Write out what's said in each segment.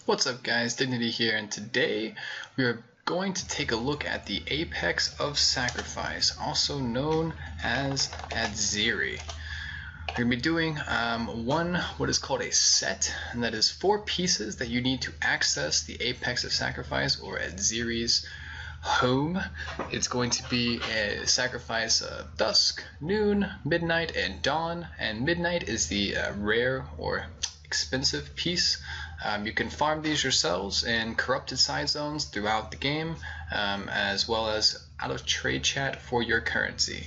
What's up guys, Dignity here, and today we are going to take a look at the Apex of Sacrifice, also known as Atziri. We're going to be doing what is called a set, and that is 4 pieces that you need to access the Apex of Sacrifice, or Atziri's home. It's going to be a sacrifice of dusk, noon, midnight, and dawn, and midnight is the rare or expensive piece. You can farm these yourselves in corrupted side zones throughout the game, as well as out of trade chat for your currency.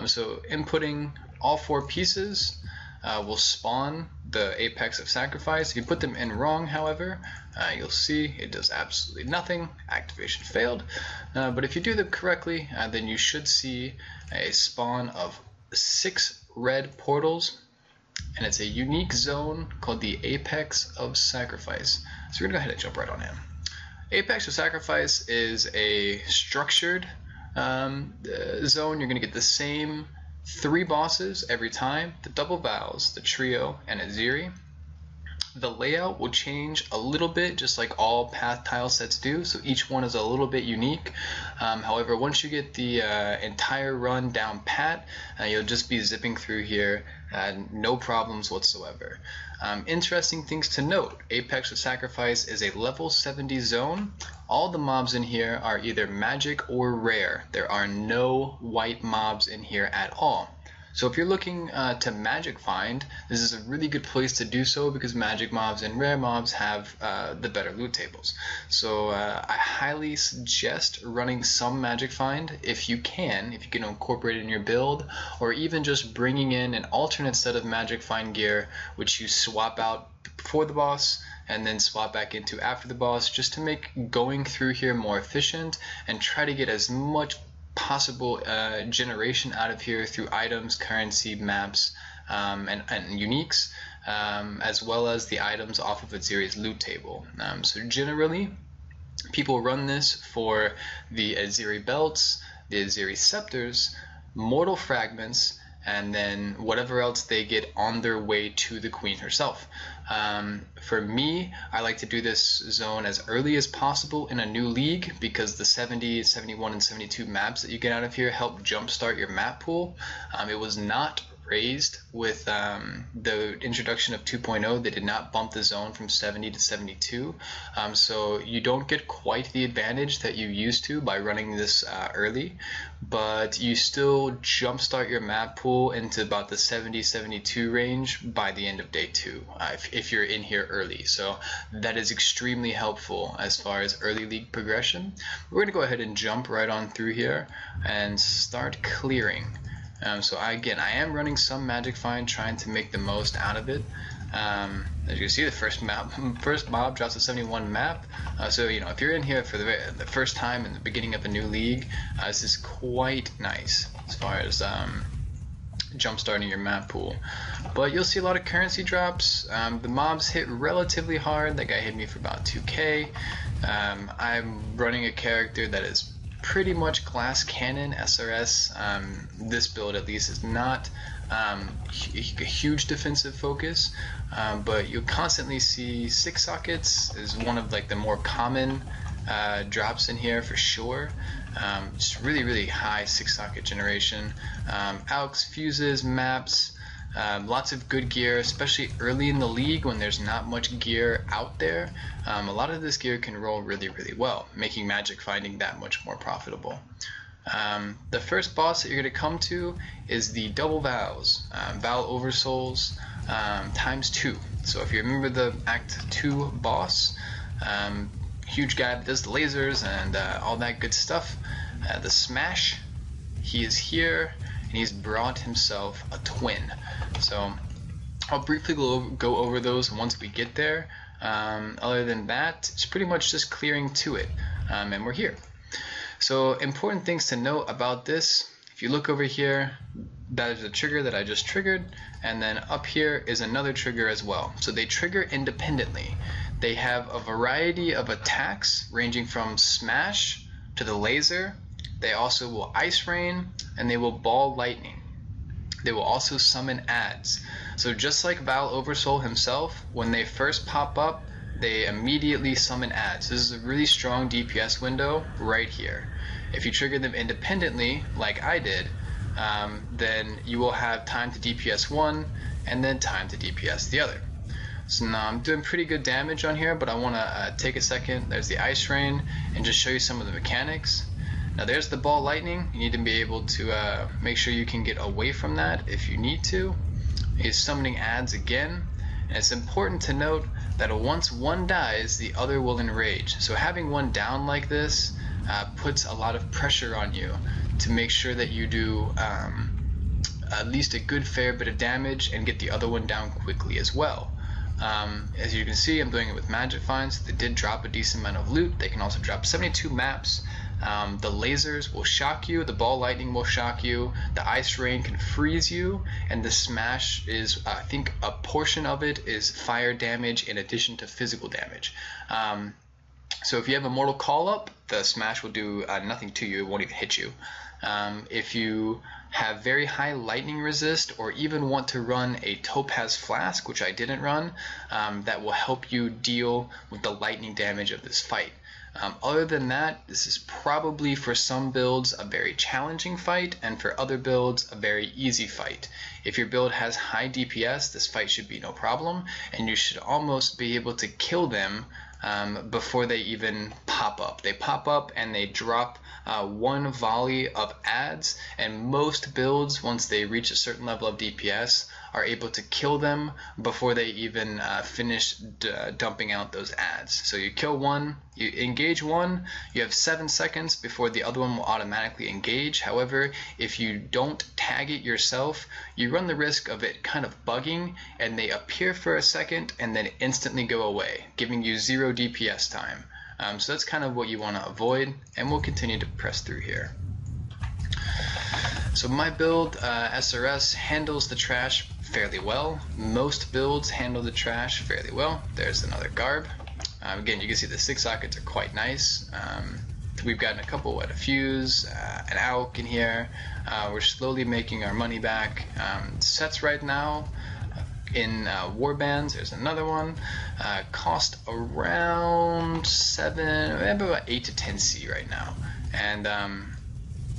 So inputting all 4 pieces will spawn the Apex of Sacrifice. If you put them in wrong, however, you'll see it does absolutely nothing. Activation failed. But if you do them correctly, then you should see a spawn of 6 red portals. And it's a unique zone called the Apex of Sacrifice. So we're going to go ahead and jump right on in. Apex of Sacrifice is a structured zone. You're going to get the same 3 bosses every time. The double Vaals, the trio, and Atziri. The layout will change a little bit, just like all path tile sets do, so each one is a little bit unique. However, once you get the entire run down pat, you'll just be zipping through here, no problems whatsoever. Interesting things to note: Apex of Sacrifice is a level 70 zone. All the mobs in here are either magic or rare. There are no white mobs in here at all. So if you're looking to magic find, this is a really good place to do so, because magic mobs and rare mobs have the better loot tables. So I highly suggest running some magic find if you can incorporate it in your build, or even just bringing in an alternate set of magic find gear which you swap out before the boss and then swap back into after the boss, just to make going through here more efficient and try to get as much possible generation out of here through items, currency, maps, and uniques, as well as the items off of Atziri's loot table. So generally, people run this for the Atziri belts, the Atziri scepters, mortal fragments, and then whatever else they get on their way to the queen herself. For me, I like to do this zone as early as possible in a new league, because the 70, 71, and 72 maps that you get out of here help jumpstart your map pool. It was not raised with the introduction of 2.0. They did not bump the zone from 70 to 72, so you don't get quite the advantage that you used to by running this early, but you still jumpstart your map pool into about the 70-72 range by the end of day 2 if you're in here early. So that is extremely helpful as far as early league progression. We're going to go ahead and jump right on through here and start clearing. So I am running some magic find, trying to make the most out of it. As you can see, the first mob drops a 71 map. So if you're in here for the first time in the beginning of a new league, this is quite nice as far as jump starting your map pool. But you'll see a lot of currency drops. The mobs hit relatively hard. That guy hit me for about 2k. I'm running a character that is pretty much glass cannon SRS. This build at least is not a huge defensive focus, but you'll constantly see 6 sockets is one of the more common drops in here for sure. Just really high 6 socket generation. AUX, fuses, maps, lots of good gear, especially early in the league when there's not much gear out there. A lot of this gear can roll really well, making magic finding that much more profitable. The first boss that you're going to come to is the double Vaals, Vaal Oversouls ×2. So if you remember the Act 2 boss, huge guy that does the lasers and all that good stuff, the Smash, he is here, and he's brought himself a twin. So I'll briefly go over those once we get there. Other than that, it's pretty much just clearing to it, and we're here. So important things to note about this: if you look over here, that is a trigger that I just triggered, and then up here is another trigger as well. So they trigger independently. They have a variety of attacks ranging from smash to the laser. They also will ice rain, and they will ball lightning. They will also summon ads. So just like Vaal Oversoul himself, when they first pop up, they immediately summon adds. This is a really strong DPS window right here. If you trigger them independently, like I did, then you will have time to DPS one and then time to DPS the other. So now I'm doing pretty good damage on here, but I want to take a second. There's the Ice Rain, and just show you some of the mechanics. Now there's the Ball Lightning. You need to be able to make sure you can get away from that if you need to. He's summoning adds again, and it's important to note that once one dies, the other will enrage. So having one down like this puts a lot of pressure on you to make sure that you do at least a good fair bit of damage and get the other one down quickly as well. As you can see, I'm doing it with Magic Finds. They did drop a decent amount of loot. They can also drop 72 maps. The lasers will shock you, the Ball Lightning will shock you, the Ice Rain can freeze you, and the Smash is, I think a portion of it is fire damage in addition to physical damage. So if you have a Mortal Call-Up, the Smash will do nothing to you, it won't even hit you. If you have very high lightning resist, or even want to run a Topaz Flask, which I didn't run, that will help you deal with the lightning damage of this fight. Other than that, this is probably for some builds a very challenging fight, and for other builds a very easy fight. If your build has high DPS, this fight should be no problem, and you should almost be able to kill them before they even pop up. They pop up and they drop one volley of adds, and most builds, once they reach a certain level of DPS, are able to kill them before they even finish dumping out those adds. So you kill one, you engage one, you have 7 seconds before the other one will automatically engage. However, if you don't tag it yourself, you run the risk of it kind of bugging, and they appear for a second and then instantly go away, giving you 0 DPS time. So that's kind of what you want to avoid, and we'll continue to press through here. So my build, SRS, handles the trash fairly well. Most builds handle the trash fairly well. There's another Garb. Again, you can see the 6 sockets are quite nice. We've gotten a couple, a fuse, an AUK in here. We're slowly making our money back. Sets right now in warbands, there's another one, cost around 8 to 10 C right now, and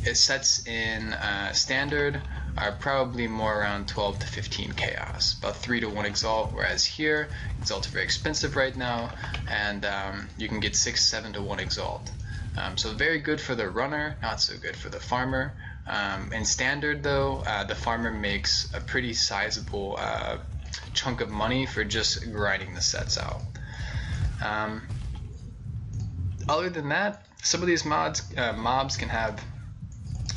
it sets in standard are probably more around 12 to 15 chaos, about 3 to 1 exalt, whereas here exalt are very expensive right now, and you can get 6-7 to 1 exalt. So very good for the runner, not so good for the farmer. In standard though, the farmer makes a pretty sizable chunk of money for just grinding the sets out. Other than that, some of these mobs can have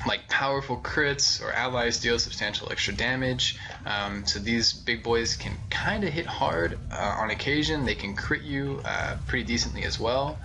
like powerful crits, or allies deal substantial extra damage. So these big boys can kind of hit hard on occasion. They can crit you pretty decently as well.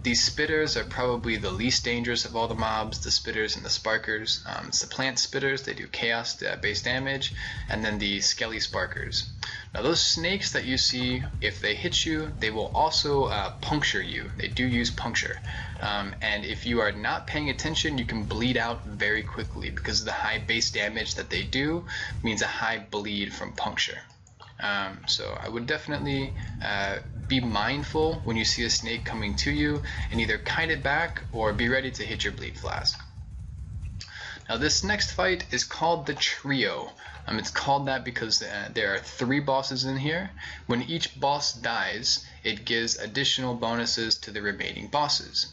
These spitters are probably the least dangerous of all the mobs, the spitters and the sparkers. It's the plant spitters, they do chaos based damage, and then the skelly sparkers. Now those snakes that you see, if they hit you, they will also puncture you. They do use puncture. And if you are not paying attention, you can bleed out very quickly, because of the high base damage that they do means a high bleed from puncture. So I would definitely be mindful when you see a snake coming to you, and either kite it back or be ready to hit your bleed flask. Now this next fight is called the Trio. It's called that because there are 3 bosses in here. When each boss dies, it gives additional bonuses to the remaining bosses.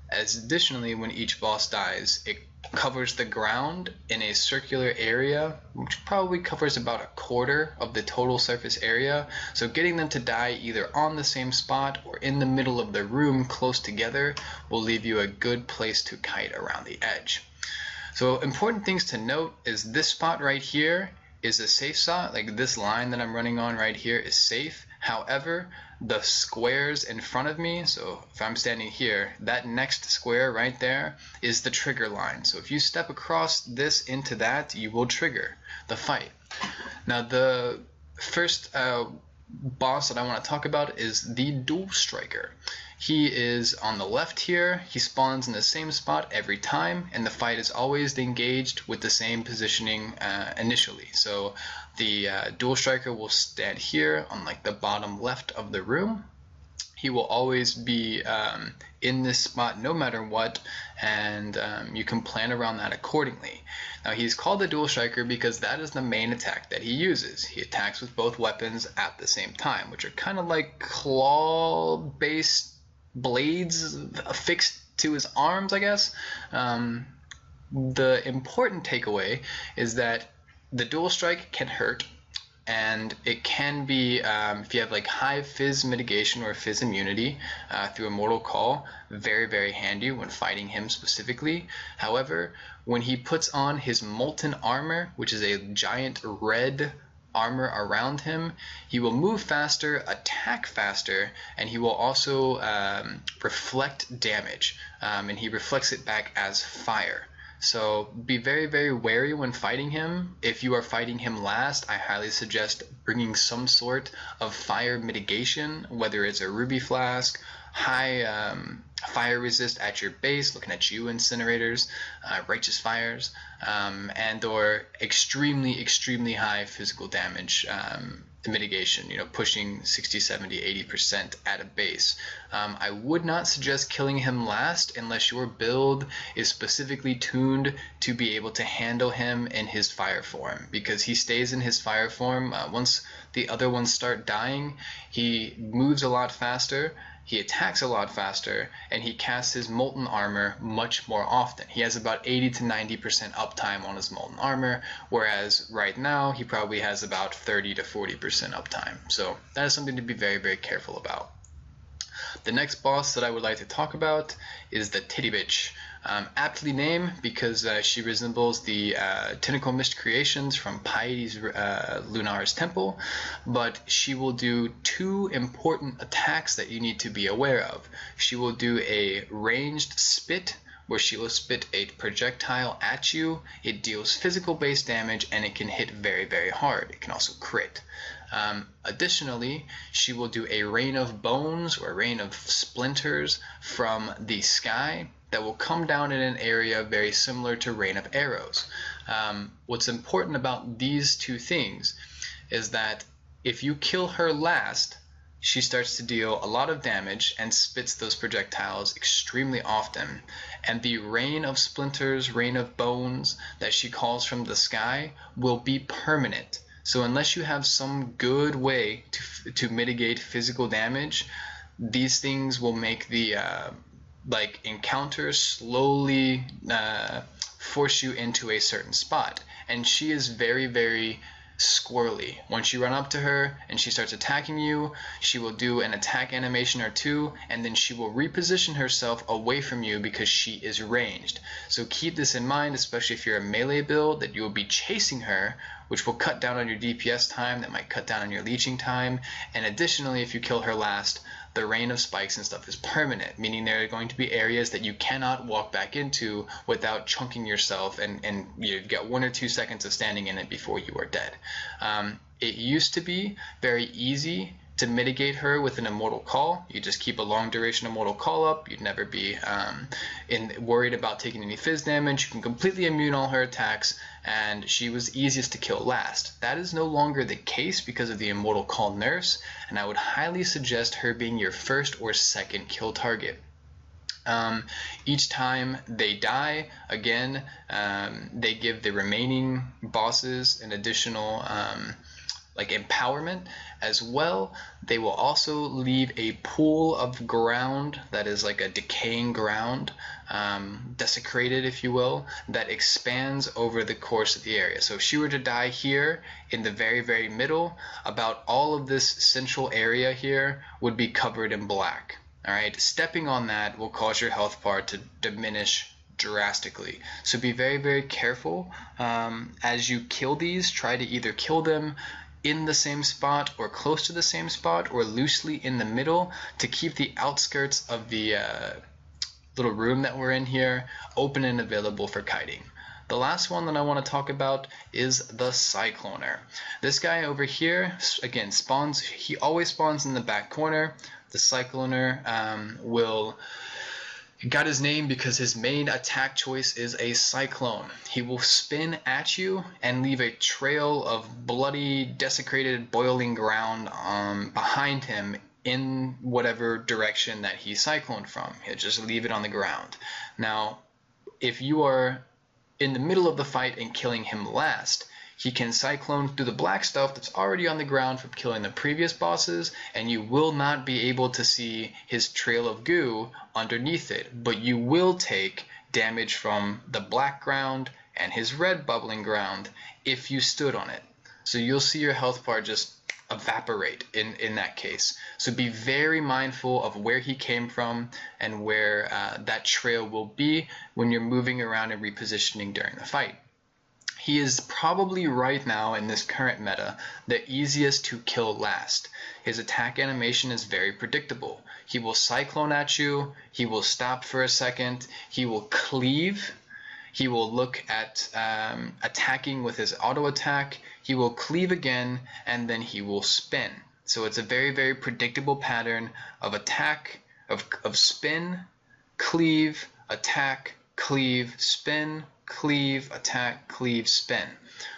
As additionally, when each boss dies, it covers the ground in a circular area, which probably covers about 1/4 of the total surface area. So getting them to die either on the same spot or in the middle of the room close together will leave you a good place to kite around the edge. So important things to note is this spot right here is a safe spot. Like this line that I'm running on right here is safe. However, the squares in front of me, so if I'm standing here, that next square right there is the trigger line. So if you step across this into that, you will trigger the fight. Now the first boss that I want to talk about is the Dual Striker. He is on the left here. He spawns in the same spot every time, and the fight is always engaged with the same positioning initially. So the Dual Striker will stand here on like the bottom left of the room, he will always be in this spot no matter what, and you can plan around that accordingly. Now, he's called the dual striker because that is the main attack that he uses. He attacks with both weapons at the same time, which are kind of like claw-based blades affixed to his arms, I guess. The important takeaway is that the dual strike can hurt, and it can be, if you have like high fizz mitigation or fizz immunity through Immortal Call, very, very handy when fighting him specifically. However, when he puts on his Molten Armor, which is a giant red armor around him, he will move faster, attack faster, and he will also reflect damage, and he reflects it back as fire. So be very, very wary when fighting him. If you are fighting him last, I highly suggest bringing some sort of fire mitigation, whether it's a ruby flask, high fire resist at your base, looking at you incinerators, righteous fires, and or extremely, extremely high physical damage mitigation, you know, pushing 60, 70, 80% at a base. I would not suggest killing him last unless your build is specifically tuned to be able to handle him in his fire form, because he stays in his fire form. Once the other ones start dying, he moves a lot faster, he attacks a lot faster, and he casts his Molten Armor much more often. He has about 80 to 90% uptime on his Molten Armor, whereas right now he probably has about 30 to 40% uptime. So that is something to be very, very careful about. The next boss that I would like to talk about is the Titty Bitch. Aptly named because she resembles the tentacle mist creations from Pieties Lunar's temple, but she will do two important attacks that you need to be aware of. She will do a ranged spit, where she will spit a projectile at you. It deals physical base damage, and it can hit very, very hard. It can also crit. Additionally, she will do a rain of bones or a rain of splinters from the sky that will come down in an area very similar to Rain of Arrows. What's important about these two things is that if you kill her last, she starts to deal a lot of damage and spits those projectiles extremely often. And the rain of splinters, rain of bones that she calls from the sky will be permanent. So unless you have some good way to mitigate physical damage, these things will make the encounters slowly force you into a certain spot. And she is very, very squirrely. Once you run up to her and she starts attacking you, she will do an attack animation or two, and then she will reposition herself away from you because she is ranged. So keep this in mind, especially if you're a melee build, that you will be chasing her, which will cut down on your DPS time, that might cut down on your leeching time, and additionally, if you kill her last, the rain of spikes and stuff is permanent, meaning there are going to be areas that you cannot walk back into without chunking yourself, and you get 1 or 2 seconds of standing in it before you are dead. It used to be very easy to mitigate her with an Immortal Call. You just keep a long duration Immortal Call up. You'd never be worried about taking any fizz damage. You can completely immune all her attacks, and she was easiest to kill last. That is no longer the case because of the Immortal Call nerfs, and I would highly suggest her being your first or second kill target. Each time they die, again, they give the remaining bosses an additional empowerment as well. They will also leave a pool of ground that is like a decaying ground, desecrated if you will, that expands over the course of the area. So if she were to die here in the very, very middle, about all of this central area here would be covered in black. Alright, stepping on that will cause your health bar to diminish drastically. So be very, very careful as you kill these. Try to either kill them in the same spot or close to the same spot or loosely in the middle to keep the outskirts of the little room that we're in here open and available for kiting. The last one that I want to talk about is the Cycloner. This guy over here, again, spawns. He always spawns in the back corner. The Cycloner got his name because his main attack choice is a cyclone. He will spin at you and leave a trail of bloody, desecrated, boiling ground behind him in whatever direction that he cycloned from. He'll just leave it on the ground. Now, if you are in the middle of the fight and killing him last, he can cyclone through the black stuff that's already on the ground from killing the previous bosses, and you will not be able to see his trail of goo underneath it, but you will take damage from the black ground and his red bubbling ground if you stood on it. So you'll see your health bar just evaporate in that case. So be very mindful of where he came from and where that trail will be when you're moving around and repositioning during the fight. He is probably right now in this current meta the easiest to kill last. His attack animation is very predictable. He will cyclone at you, he will stop for a second, he will cleave, he will look at attacking with his auto attack, he will cleave again, and then he will spin. So it's a very, very predictable pattern of attack, of spin, cleave, attack, cleave, spin, cleave, attack, cleave, spin.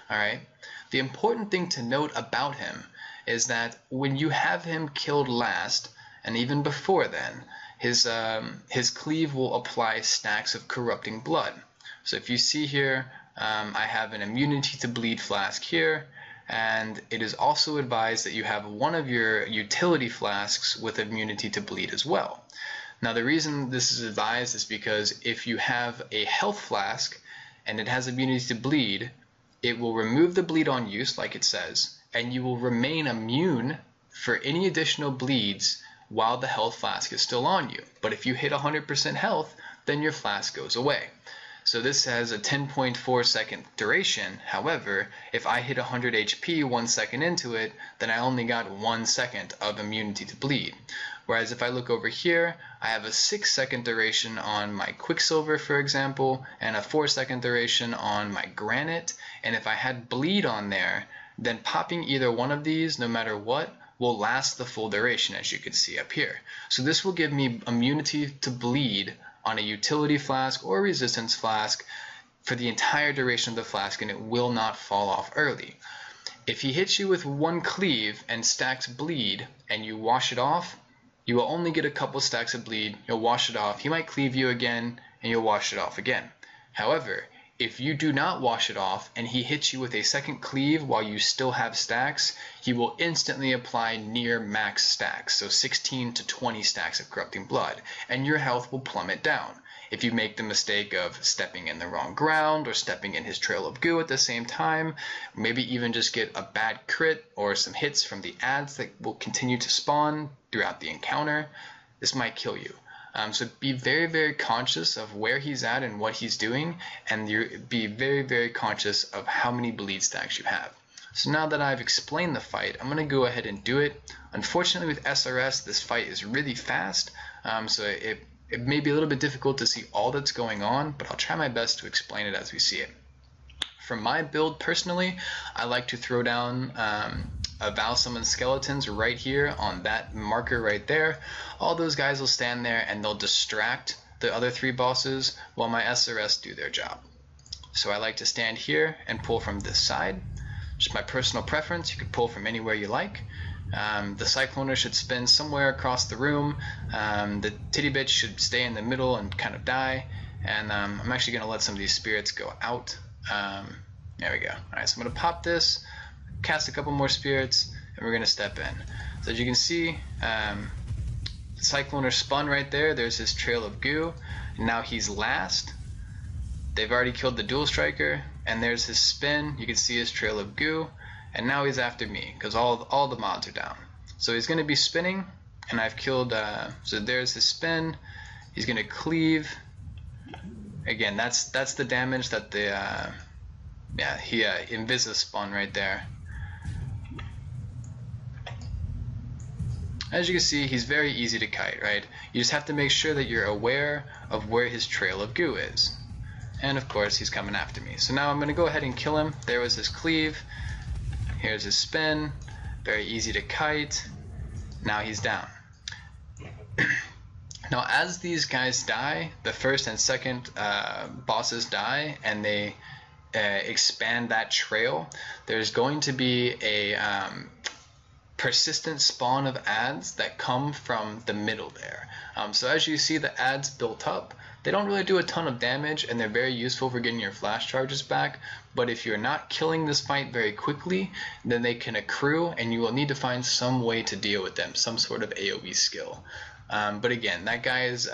All right. The important thing to note about him is that when you have him killed last, and even before then, his cleave will apply stacks of corrupting blood. So if you see here, I have an immunity to bleed flask here, and it is also advised that you have one of your utility flasks with immunity to bleed as well. Now the reason this is advised is because if you have a health flask and it has immunity to bleed, it will remove the bleed on use, like it says, and you will remain immune for any additional bleeds while the health flask is still on you. But if you hit 100% health, then your flask goes away. So this has a 10.4 second duration. However, if I hit 100 HP 1 second into it, then I only got 1 second of immunity to bleed. Whereas if I look over here, I have a 6 second duration on my Quicksilver, for example, and a 4 second duration on my Granite. And if I had bleed on there, then popping either one of these, no matter what, will last the full duration, as you can see up here. So this will give me immunity to bleed on a utility flask or resistance flask for the entire duration of the flask, and it will not fall off early. If he hits you with one cleave and stacks bleed and you wash it off, you will only get a couple stacks of bleed, you'll wash it off, he might cleave you again, and you'll wash it off again. However, if you do not wash it off and he hits you with a second cleave while you still have stacks, he will instantly apply near max stacks, so 16 to 20 stacks of corrupting blood, and your health will plummet down. If you make the mistake of stepping in the wrong ground or stepping in his trail of goo at the same time, maybe even just get a bad crit or some hits from the ads that will continue to spawn throughout the encounter, this might kill you. So be very, very conscious of where he's at and what he's doing, and be very, very conscious of how many bleed stacks you have. So now that I've explained the fight, I'm going to go ahead and do it. Unfortunately with SRS, this fight is really fast, so it may be a little bit difficult to see all that's going on, but I'll try my best to explain it as we see it. For my build personally, I like to throw down a Vaal summon skeletons right here on that marker right there. All those guys will stand there and they'll distract the other three bosses while my SRS do their job. So I like to stand here and pull from this side. Just my personal preference, you can pull from anywhere you like. The Cycloner should spin somewhere across the room. The titty bitch should stay in the middle and kind of die. And I'm actually going to let some of these spirits go out. There we go. Alright, so I'm going to pop this, cast a couple more spirits, and we're going to step in. So as you can see, the Cycloner spun right there. There's his trail of goo. And now he's last. They've already killed the Dual Striker, and there's his spin. You can see his trail of goo. And now he's after me, because all the mods are down. So he's going to be spinning, and I've killed, so there's his spin. He's going to cleave. Again, that's the damage that the, he Invisa spun right there. As you can see, he's very easy to kite, right? You just have to make sure that you're aware of where his trail of goo is. And of course, he's coming after me. So now I'm going to go ahead and kill him. There was his cleave. Here's his spin. Very easy to kite. Now he's down. Now as these guys die, the first and second bosses die, and they expand that trail, there's going to be persistent spawn of ads that come from the middle there. So as you see the ads built up, they don't really do a ton of damage, and they're very useful for getting your flash charges back, but if you're not killing this fight very quickly, then they can accrue, and you will need to find some way to deal with them, some sort of AoE skill. But again, that guy is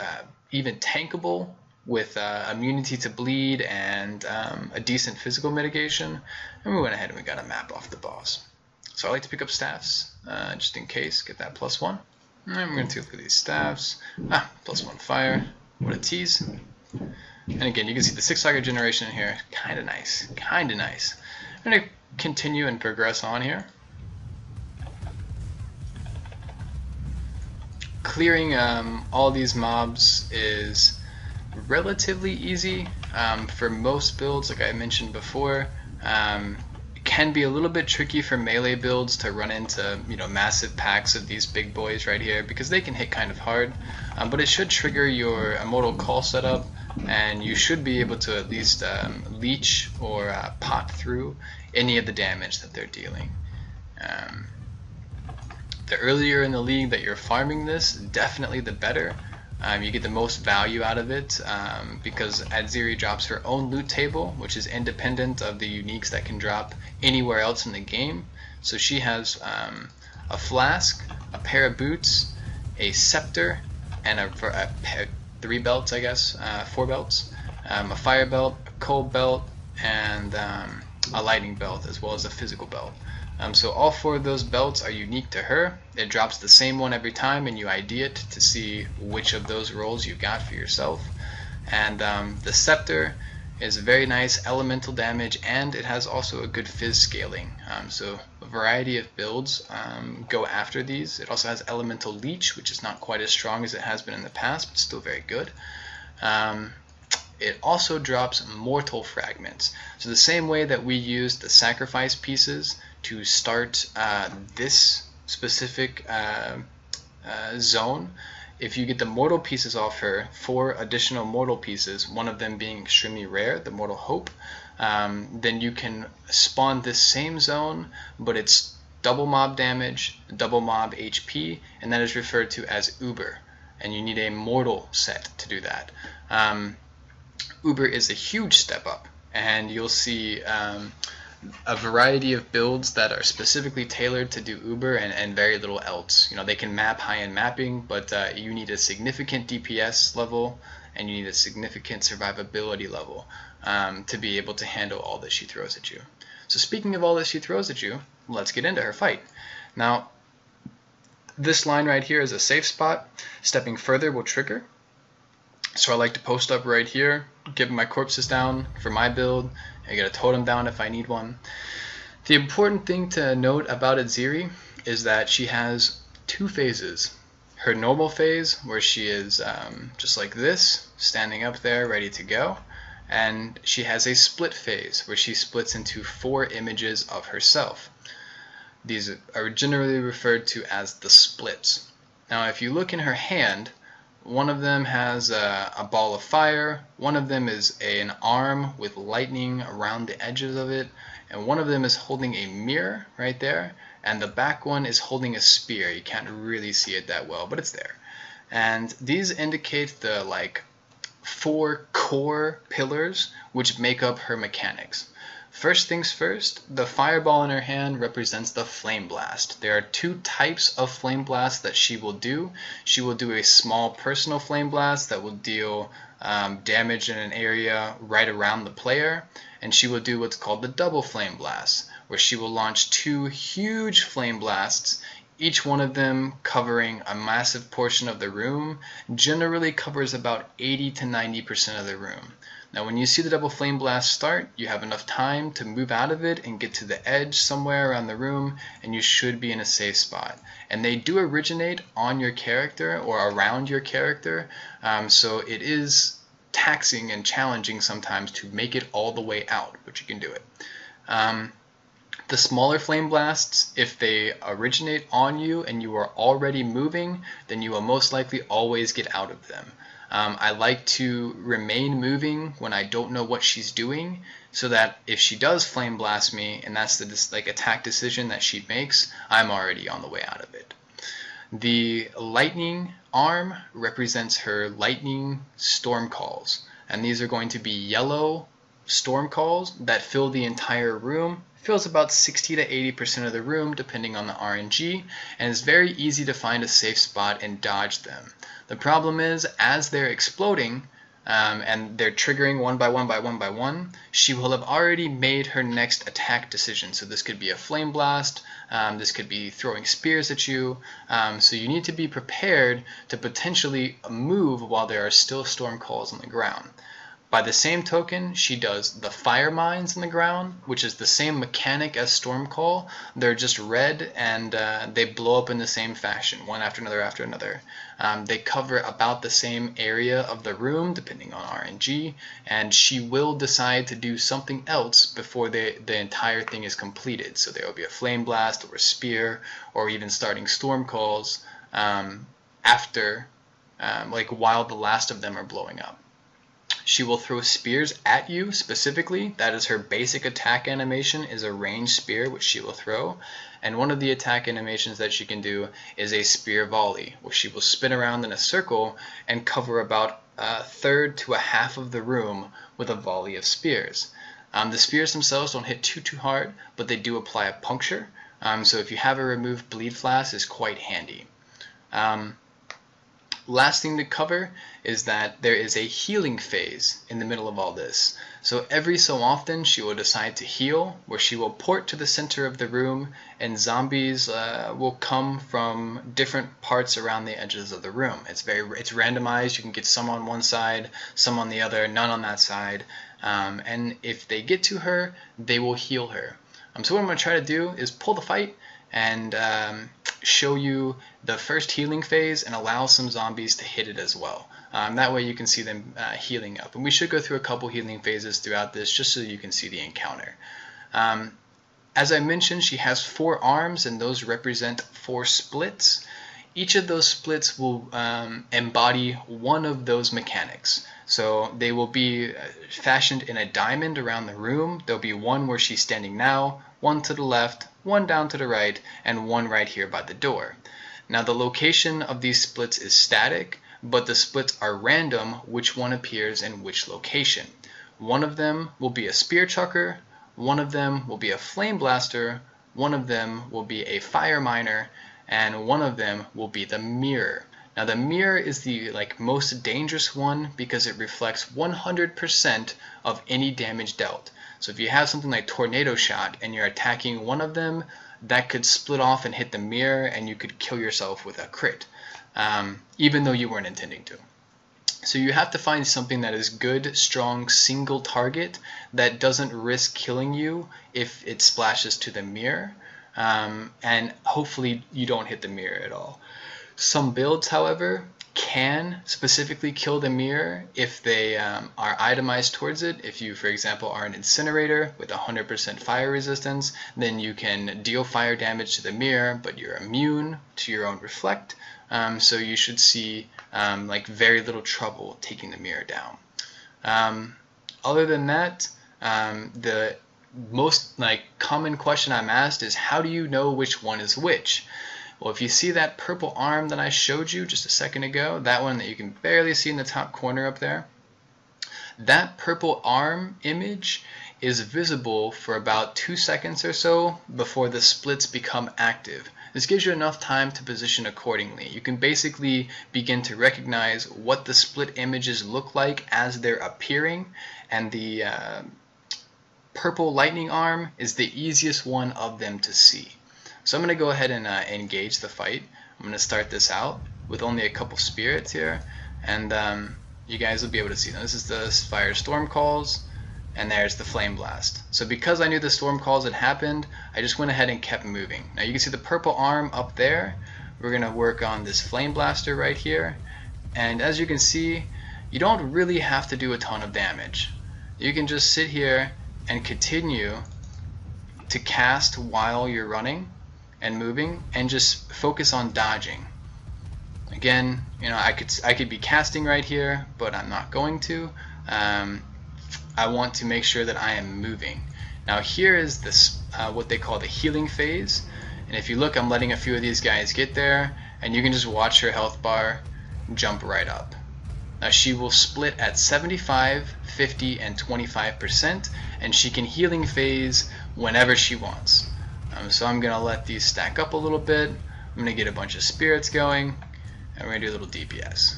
even tankable with immunity to bleed and a decent physical mitigation, and we went ahead and we got a map off the boss. So I like to pick up staffs, just in case, get that +1. And we're going to look at these staffs. +1 fire. What a tease. And again, you can see the 6-target generation in here. Kind of nice. Kind of nice. I'm going to continue and progress on here. Clearing all these mobs is relatively easy for most builds, like I mentioned before. It can be a little bit tricky for melee builds to run into massive packs of these big boys right here, because they can hit kind of hard, but it should trigger your immortal call setup, and you should be able to at least leech or pot through any of the damage that they're dealing. The earlier in the league that you're farming this, definitely the better. You get the most value out of it because Atziri drops her own loot table, which is independent of the uniques that can drop anywhere else in the game. So she has a flask, a pair of boots, a scepter, and three belts, I guess, 4 belts, a fire belt, a cold belt, and a lightning belt, as well as a physical belt. So all 4 of those belts are unique to her. It drops the same one every time, and you ID it to see which of those rolls you got for yourself. And the scepter is very nice elemental damage, and it has also a good fizz scaling. So a variety of builds go after these. It also has elemental leech, which is not quite as strong as it has been in the past, but still very good. It also drops mortal fragments. So the same way that we used the sacrifice pieces to start this specific zone, if you get the mortal pieces off her, 4 additional mortal pieces, one of them being extremely rare, the Mortal Hope, then you can spawn this same zone, but it's double mob damage, double mob HP, and that is referred to as Uber, and you need a mortal set to do that. Uber is a huge step up, and you'll see a variety of builds that are specifically tailored to do Uber and very little else. They can map high-end mapping, but you need a significant DPS level and you need a significant survivability level to be able to handle all that she throws at you. So speaking of all that she throws at you, let's get into her fight. Now, this line right here is a safe spot. Stepping further will trigger. So I like to post up right here, get my corpses down for my build, and get a totem down if I need one. The important thing to note about Atziri is that she has 2 phases. Her normal phase, where she is just like this, standing up there ready to go, and she has a split phase, where she splits into 4 images of herself. These are generally referred to as the splits. Now if you look in her hand, one of them has a ball of fire, one of them is an arm with lightning around the edges of it, and one of them is holding a mirror right there, and the back one is holding a spear. You can't really see it that well, but it's there. And these indicate the 4 core pillars which make up her mechanics. First things first, the fireball in her hand represents the flame blast. There are 2 types of flame blast that she will do. She will do a small personal flame blast that will deal damage in an area right around the player, and she will do what's called the double flame blast, where she will launch 2 huge flame blasts, each one of them covering a massive portion of the room, generally covers about 80 to 90% of the room. Now when you see the double flame blast start, you have enough time to move out of it and get to the edge somewhere around the room, and you should be in a safe spot. And they do originate on your character or around your character, so it is taxing and challenging sometimes to make it all the way out, but you can do it. The smaller flame blasts, if they originate on you and you are already moving, then you will most likely always get out of them. I like to remain moving when I don't know what she's doing, so that if she does flame blast me, and that's the attack decision that she makes, I'm already on the way out of it. The lightning arm represents her lightning storm calls, and these are going to be yellow storm calls that fill the entire room. Fills about 60 to 80% of the room depending on the RNG, and it's very easy to find a safe spot and dodge them. The problem is, as they're exploding and they're triggering one by one, she will have already made her next attack decision. So this could be a flame blast, this could be throwing spears at you, so you need to be prepared to potentially move while there are still storm calls on the ground. By the same token, she does the fire mines in the ground, which is the same mechanic as storm call. They're just red, and they blow up in the same fashion, one after another after another. They cover about the same area of the room, depending on RNG, and she will decide to do something else before the entire thing is completed. So there will be a flame blast or a spear, or even starting storm calls after, while the last of them are blowing up. She will throw spears at you specifically. That is her basic attack animation, is a ranged spear which she will throw. And one of the attack animations that she can do is a spear volley, where she will spin around in a circle and cover about a third to a half of the room with a volley of spears. The spears themselves don't hit too hard, but they do apply a puncture. So if you have a removed bleed flask, it's quite handy. Last thing to cover is that there is a healing phase in the middle of all this. So every so often she will decide to heal, where she will port to the center of the room, and zombies will come from different parts around the edges of the room. It's randomized. You can get some on one side, some on the other, none on that side. And if they get to her, they will heal her. So what I'm going to try to do is pull the fight and show you the first healing phase and allow some zombies to hit it as well. That way you can see them healing up. And we should go through a couple healing phases throughout this just so you can see the encounter. As I mentioned, she has 4 arms, and those represent 4 splits. Each of those splits will embody one of those mechanics. So they will be fashioned in a diamond around the room. There'll be one where she's standing now, one to the left, one down to the right, and one right here by the door. Now the location of these splits is static, but the splits are random which one appears in which location. One of them will be a spear chucker, one of them will be a flame blaster, one of them will be a fire miner, and one of them will be the mirror. Now the mirror is the most dangerous one because it reflects 100% of any damage dealt. So if you have something like tornado shot and you're attacking one of them, that could split off and hit the mirror, and you could kill yourself with a crit, even though you weren't intending to. So you have to find something that is good, strong, single target that doesn't risk killing you if it splashes to the mirror, and hopefully you don't hit the mirror at all. Some builds, however, can specifically kill the mirror if they are itemized towards it. If you, for example, are an incinerator with 100% fire resistance, then you can deal fire damage to the mirror, but you're immune to your own reflect. So you should see very little trouble taking the mirror down. Other than that, the most common question I'm asked is, how do you know which one is which? Well, if you see that purple arm that I showed you just a second ago, that one that you can barely see in the top corner up there, that purple arm image is visible for about 2 seconds or so before the splits become active. This gives you enough time to position accordingly. You can basically begin to recognize what the split images look like as they're appearing, and the purple lightning arm is the easiest one of them to see. So I'm going to go ahead and engage the fight. I'm going to start this out with only a couple spirits here, and you guys will be able to see them. This is the fire storm calls, and there's the flame blast. So because I knew the storm calls had happened, I just went ahead and kept moving. Now you can see the purple arm up there. We're going to work on this flame blaster right here, and as you can see, you don't really have to do a ton of damage. You can just sit here and continue to cast while you're running and moving, and just focus on dodging. Again, you know, I could be casting right here, but I'm not going to. I want to make sure that I am moving. Now here is this what they call the healing phase, and if you look, I'm letting a few of these guys get there, and you can just watch her health bar jump right up. Now she will split at 75, 50, and 25%, and she can healing phase whenever she wants. So I'm going to let these stack up a little bit. I'm going to get a bunch of spirits going, and we're going to do a little DPS.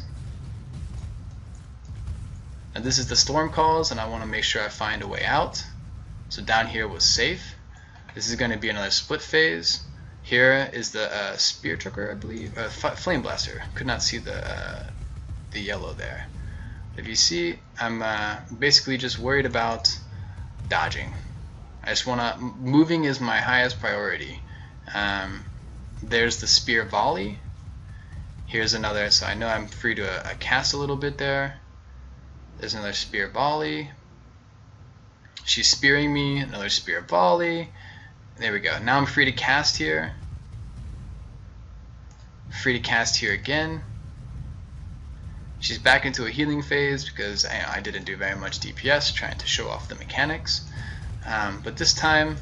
Now this is the storm calls, and I want to make sure I find a way out. So down here was safe. This is going to be another split phase. Here is the spear trucker, I believe, flame blaster. Could not see the yellow there. If you see, I'm basically just worried about dodging. I just want to, moving is my highest priority. There's the spear volley. Here's another, so I know I'm free to cast a little bit there. There's another spear volley. She's spearing me, another spear volley. There we go. Now I'm free to cast here. Free to cast here again. She's back into a healing phase because I didn't do very much DPS, trying to show off the mechanics. But this time,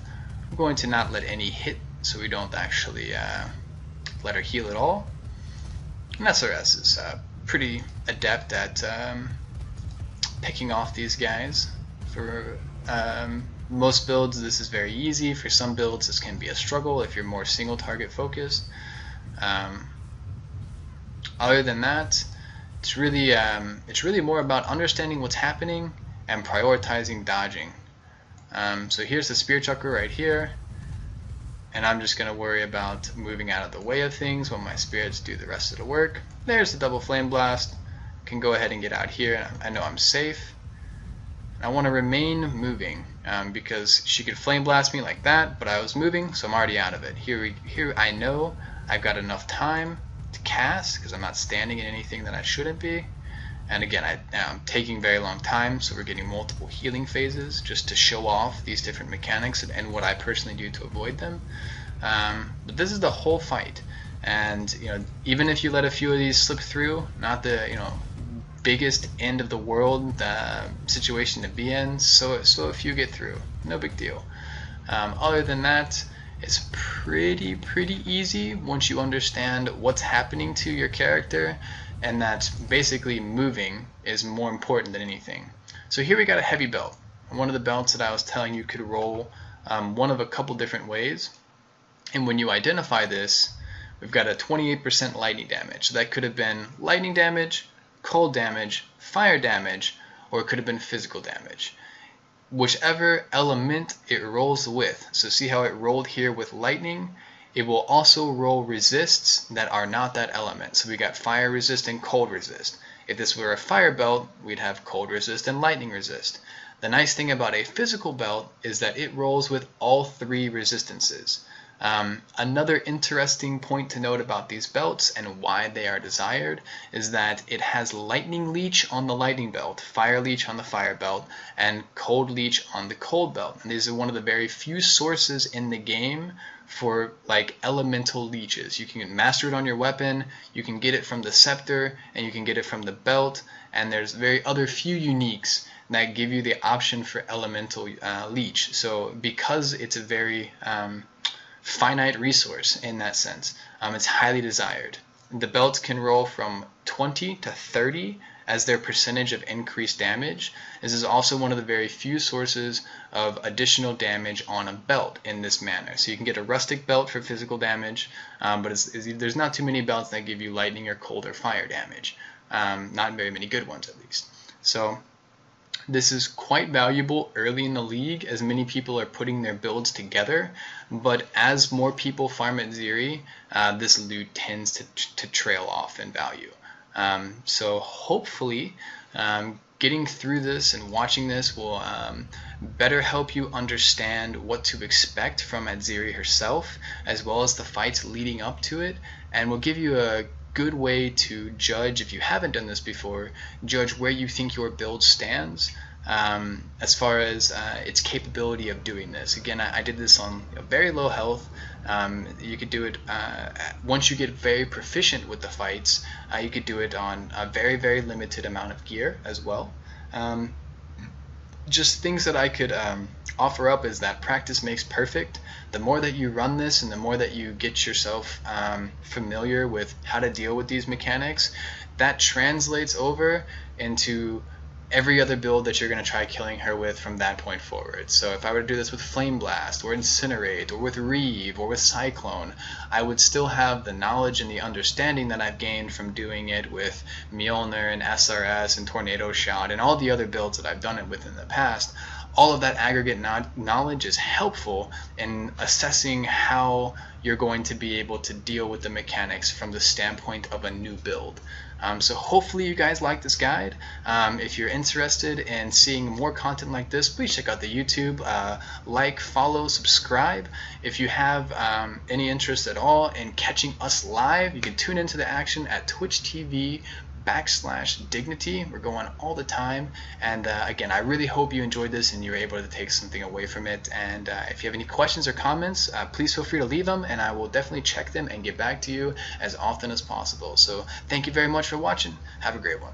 I'm going to not let any hit, so we don't actually let her heal at all. And SRS is pretty adept at picking off these guys. For most builds, this is very easy. For some builds, this can be a struggle if you're more single target focused. Other than that, it's really more about understanding what's happening and prioritizing dodging. So here's the spear chucker right here, and I'm just going to worry about moving out of the way of things when my spirits do the rest of the work. There's the double flame blast. Can go ahead and get out here. I know I'm safe. I want to remain moving because she could flame blast me like that, but I was moving, so I'm already out of it. Here I know I've got enough time to cast because I'm not standing in anything that I shouldn't be. And again, I'm taking very long time, so we're getting multiple healing phases just to show off these different mechanics and what I personally do to avoid them. But this is the whole fight, and you know, even if you let a few of these slip through, not the biggest end of the world situation to be in, so a few get through, no big deal. Other than that, it's pretty easy once you understand what's happening to your character, and that basically moving is more important than anything. So here we got a heavy belt. One of the belts that I was telling you could roll one of a couple different ways, and when you identify this, we've got a 28% lightning damage. So that could have been lightning damage, cold damage, fire damage, or it could have been physical damage. Whichever element it rolls with. So see how it rolled here with lightning? It will also roll resists that are not that element. So we got fire resist and cold resist. If this were a fire belt, we'd have cold resist and lightning resist. The nice thing about a physical belt is that it rolls with all three resistances. Another interesting point to note about these belts and why they are desired is that it has lightning leech on the lightning belt, fire leech on the fire belt, and cold leech on the cold belt. And these are one of the very few sources in the game for like elemental leeches. You can master it on your weapon, you can get it from the scepter, and you can get it from the belt, and there's other few uniques that give you the option for elemental leech. So because it's a very finite resource in that sense, it's highly desired. The belts can roll from 20 to 30 as their percentage of increased damage. This is also one of the very few sources of additional damage on a belt in this manner. So you can get a rustic belt for physical damage, but there's not too many belts that give you lightning or cold or fire damage. Not very many good ones, at least. So this is quite valuable early in the league as many people are putting their builds together, but as more people farm Atziri, this loot tends to trail off in value. So hopefully getting through this and watching this will better help you understand what to expect from Atziri herself, as well as the fights leading up to it, and will give you a good way to judge, if you haven't done this before, judge where you think your build stands. as far as its capability of doing this. Again, I did this on very low health. You could do it once you get very proficient with the fights. You could do it on a very limited amount of gear as well. Just things that I could offer up is that practice makes perfect. The more that you run this and the more that you get yourself familiar with how to deal with these mechanics, that translates over into every other build that you're going to try killing her with from that point forward. So if I were to do this with Flame Blast or Incinerate or with Reeve or with Cyclone, I would still have the knowledge and the understanding that I've gained from doing it with Mjolnir and SRS and Tornado Shot and all the other builds that I've done it with in the past. All of that aggregate knowledge is helpful in assessing how you're going to be able to deal with the mechanics from the standpoint of a new build. So hopefully you guys like this guide. If you're interested in seeing more content like this, please check out the YouTube. Like, follow, subscribe. If you have any interest at all in catching us live, you can tune into the action at Twitch TV/Dignity. We're going all the time, and again, I really hope you enjoyed this and you were able to take something away from it. And if you have any questions or comments, please feel free to leave them, and I will definitely check them and get back to you as often as possible. So thank you very much for watching. Have a great one.